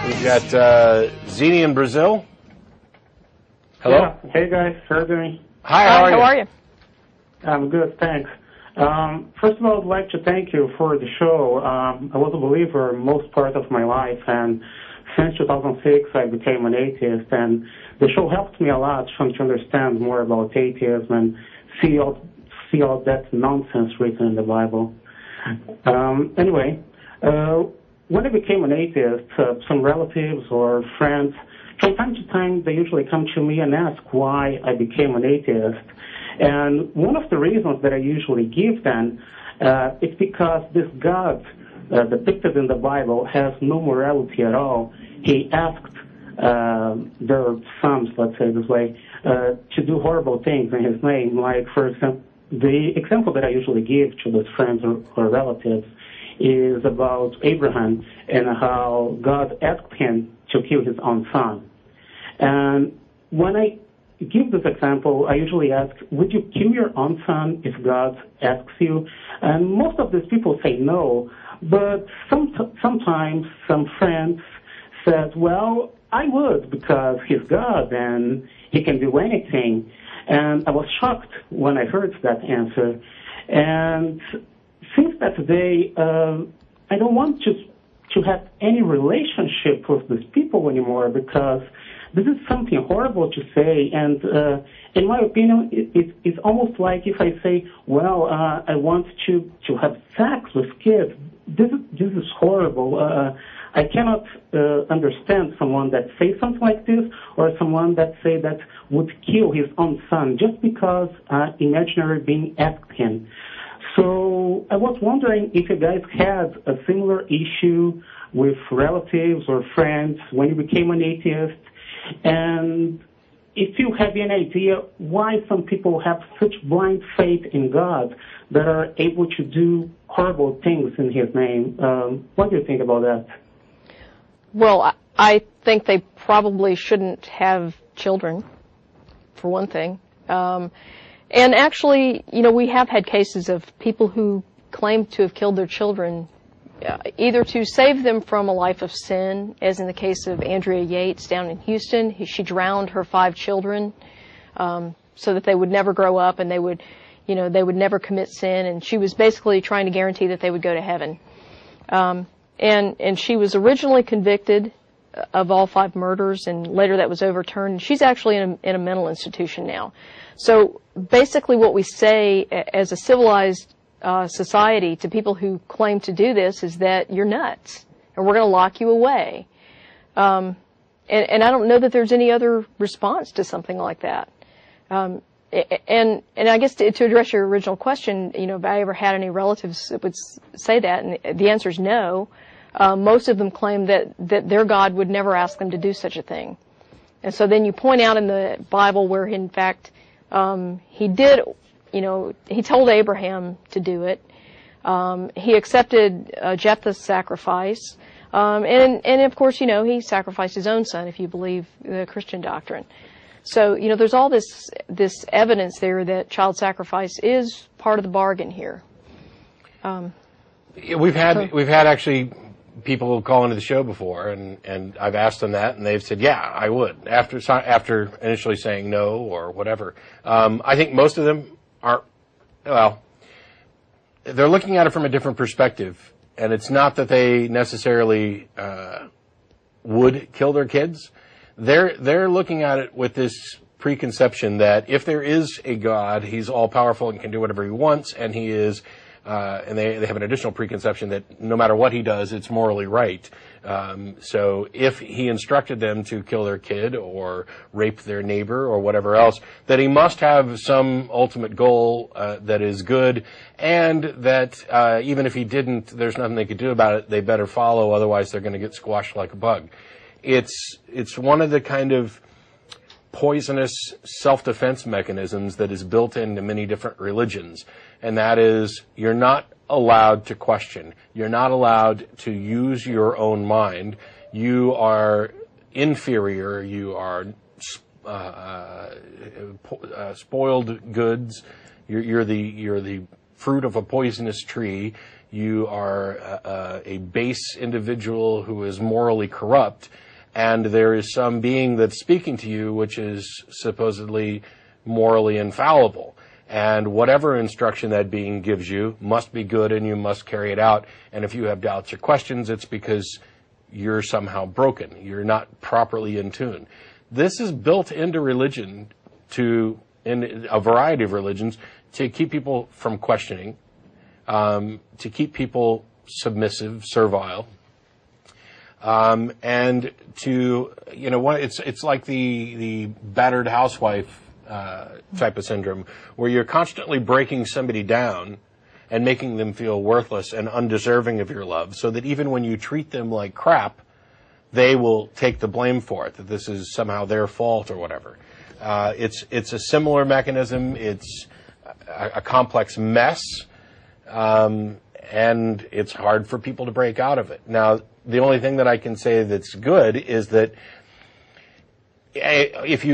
We've got Zini in Brazil. Hello. Yeah. Hey guys, how are you doing? Hi, how are you? I'm good, thanks. First of all, I'd like to thank you for the show. I was a believer most part of my life, and since 2006 I became an atheist, and the show helped me a lot trying to understand more about atheism and see all that nonsense written in the Bible. Anyway, when I became an atheist, some relatives or friends, from time to time, they usually come to me and ask why I became an atheist. And one of the reasons that I usually give them is because this God depicted in the Bible has no morality at all. He asked their sons, let's say this way, to do horrible things in his name. Like, for example, the example that I usually give to those friends or relatives is about Abraham and how God asked him to kill his own son. And when I give this example, I usually ask, would you kill your own son if God asks you? And most of these people say no, but sometimes some friends said, well, I would because he's God and he can do anything. And I was shocked when I heard that answer. And since that day, I don't want to have any relationship with these people anymore because this is something horrible to say. And in my opinion, it's almost like if I say, well, I want to have sex with kids. This is horrible. I cannot understand someone that says something like this or someone that say that would kill his own son just because imaginary being asked him. So I was wondering if you guys had a similar issue with relatives or friends when you became an atheist, and if you have any idea why some people have such blind faith in God that are able to do horrible things in his name. What do you think about that? Well, I think they probably shouldn't have children, for one thing. And actually, you know, we have had cases of people who claim to have killed their children either to save them from a life of sin, as in the case of Andrea Yates down in Houston. She drowned her 5 children so that they would never grow up and they would never commit sin. And she was basically trying to guarantee that they would go to heaven. And she was originally convicted of all 5 murders, and later that was overturned. She's actually in a mental institution now. So basically what we say as a civilized society to people who claim to do this is that you're nuts, and we're going to lock you away. And I don't know that there's any other response to something like that. And I guess to address your original question, you know, if I ever had any relatives that would say that, and the answer is no. Most of them claim that their God would never ask them to do such a thing. And so then you point out in the Bible where, in fact, he did, you know, he told Abraham to do it. He accepted Jephthah's sacrifice. And of course, you know, he sacrificed his own son, if you believe the Christian doctrine. So, you know, there's all this evidence there that child sacrifice is part of the bargain here. We've had actually people call into the show before, and I've asked them that, and they've said, yeah, I would, after initially saying no or whatever. I think most of them are, well, they're looking at it from a different perspective, and it's not that they necessarily would kill their kids. They're looking at it with this preconception that if there is a God, he's all-powerful and can do whatever he wants, and he is and they have an additional preconception that no matter what he does, it's morally right. So if he instructed them to kill their kid or rape their neighbor or whatever else, that he must have some ultimate goal that is good, and that even if he didn't, there's nothing they could do about it. They better follow, otherwise they're going to get squashed like a bug. It's one of the kind of poisonous self-defense mechanisms that is built into many different religions. And that is, you're not allowed to question. You're not allowed to use your own mind. You are inferior. You are spoiled goods. You're the fruit of a poisonous tree. You are a base individual who is morally corrupt, and there is some being that's speaking to you which is supposedly morally infallible. And whatever instruction that being gives you must be good, and you must carry it out. And if you have doubts or questions, it's because you're somehow broken. You're not properly in tune. This is built into religion, in a variety of religions, to keep people from questioning, to keep people submissive, servile, and to, it's like the battered housewife type of syndrome, where you're constantly breaking somebody down and making them feel worthless and undeserving of your love, so that even when you treat them like crap, they will take the blame for it, that this is somehow their fault or whatever. It's a similar mechanism. It's a complex mess, and it's hard for people to break out of it. Now, the only thing that I can say that's good is that if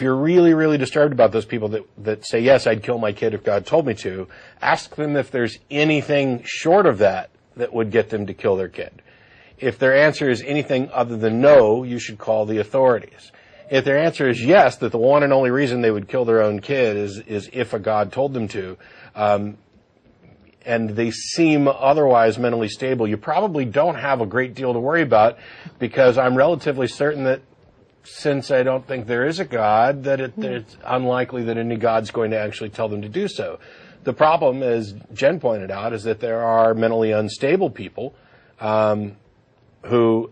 you're really, really disturbed about those people that say, yes, I'd kill my kid if God told me to, ask them if there's anything short of that would get them to kill their kid. If their answer is anything other than no, you should call the authorities. If their answer is yes, that the one and only reason they would kill their own kid is if a God told them to, and they seem otherwise mentally stable, you probably don't have a great deal to worry about, because I'm relatively certain that since I don't think there is a God, that it's unlikely that any God's going to actually tell them to do so. The problem, as Jen pointed out, is that there are mentally unstable people who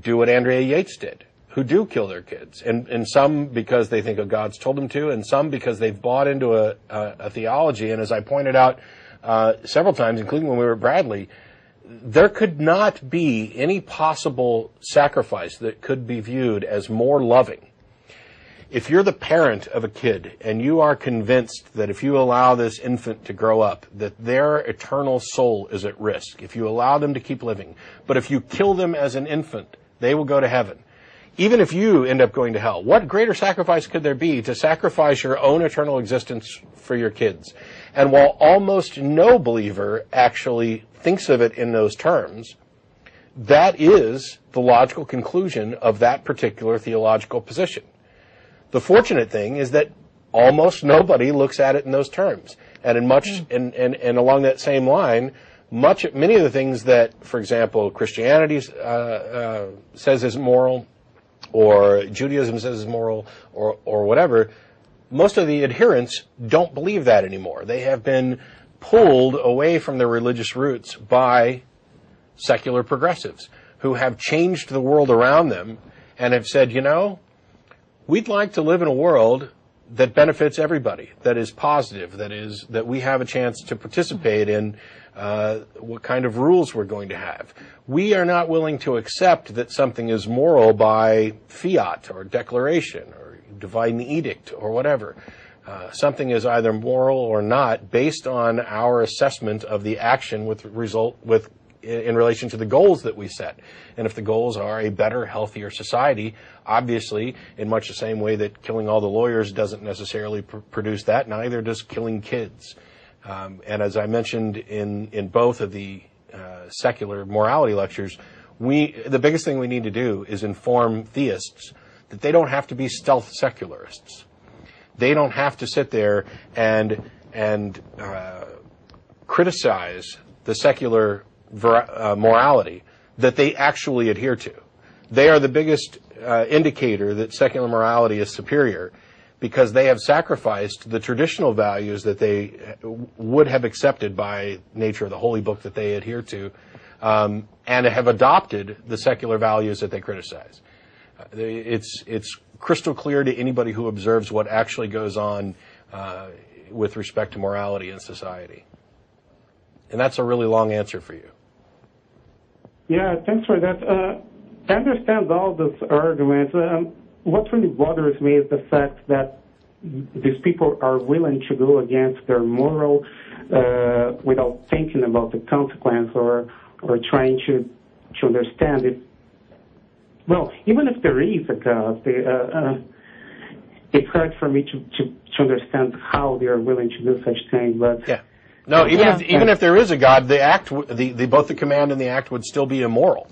do what Andrea Yates did, who do kill their kids, and some because they think God's told them to, and some because they've bought into a theology. And as I pointed out several times, including when we were at Bradley, there could not be any possible sacrifice that could be viewed as more loving. If you're the parent of a kid and you are convinced that if you allow this infant to grow up, that their eternal soul is at risk, if you allow them to keep living, but if you kill them as an infant, they will go to heaven. Even if you end up going to hell, what greater sacrifice could there be to sacrifice your own eternal existence for your kids? And while almost no believer actually thinks of it in those terms, that is the logical conclusion of that particular theological position. The fortunate thing is that almost nobody looks at it in those terms. And and along that same line, many of the things that, for example, Christianity says is moral, or Judaism says is moral, or whatever, most of the adherents don't believe that anymore. They have been pulled away from their religious roots by secular progressives who have changed the world around them and have said, we'd like to live in a world that benefits everybody, that is positive, that we have a chance to participate in what kind of rules we're going to have. We are not willing to accept that something is moral by fiat or declaration or divine edict or whatever. Something is either moral or not based on our assessment of the action in relation to the goals that we set. And if the goals are a better, healthier society, obviously, in much the same way that killing all the lawyers doesn't necessarily produce that, neither does killing kids. And as I mentioned in both of the secular morality lectures, the biggest thing we need to do is inform theists that they don't have to be stealth secularists. They don't have to sit there and criticize the secular morality that they actually adhere to. They are the biggest indicator that secular morality is superior, because they have sacrificed the traditional values that they would have accepted by nature of the holy book that they adhere to, and have adopted the secular values that they criticize. It's crystal clear to anybody who observes what actually goes on with respect to morality in society. And that's a really long answer for you. Yeah, thanks for that. I understand all those arguments. What really bothers me is the fact that these people are willing to go against their moral without thinking about the consequence or trying to understand it. Well, even if there is a God, it's hard for me to understand how they are willing to do such thing. But yeah. No, even if there is a God, the act, both the command and the act would still be immoral.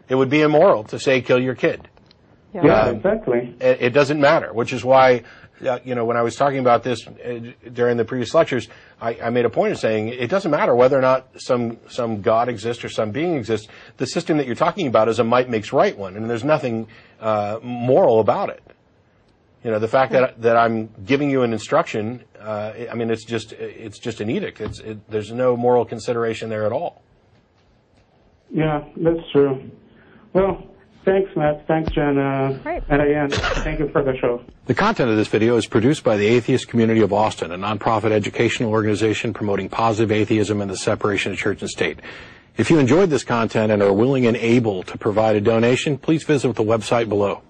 It would be immoral to say, kill your kid. Yeah, exactly. It doesn't matter, which is why, when I was talking about this during the previous lectures, I made a point of saying it doesn't matter whether or not some God exists or some being exists. The system that you're talking about is a might makes right one, and there's nothing moral about it. The fact that I'm giving you an instruction, it's just an edict. There's no moral consideration there at all. Yeah, that's true. Well, thanks, Matt. Thanks, Jen. Great. And again, thank you for the show. The content of this video is produced by the Atheist Community of Austin, a nonprofit educational organization promoting positive atheism and the separation of church and state. If you enjoyed this content and are willing and able to provide a donation, please visit the website below.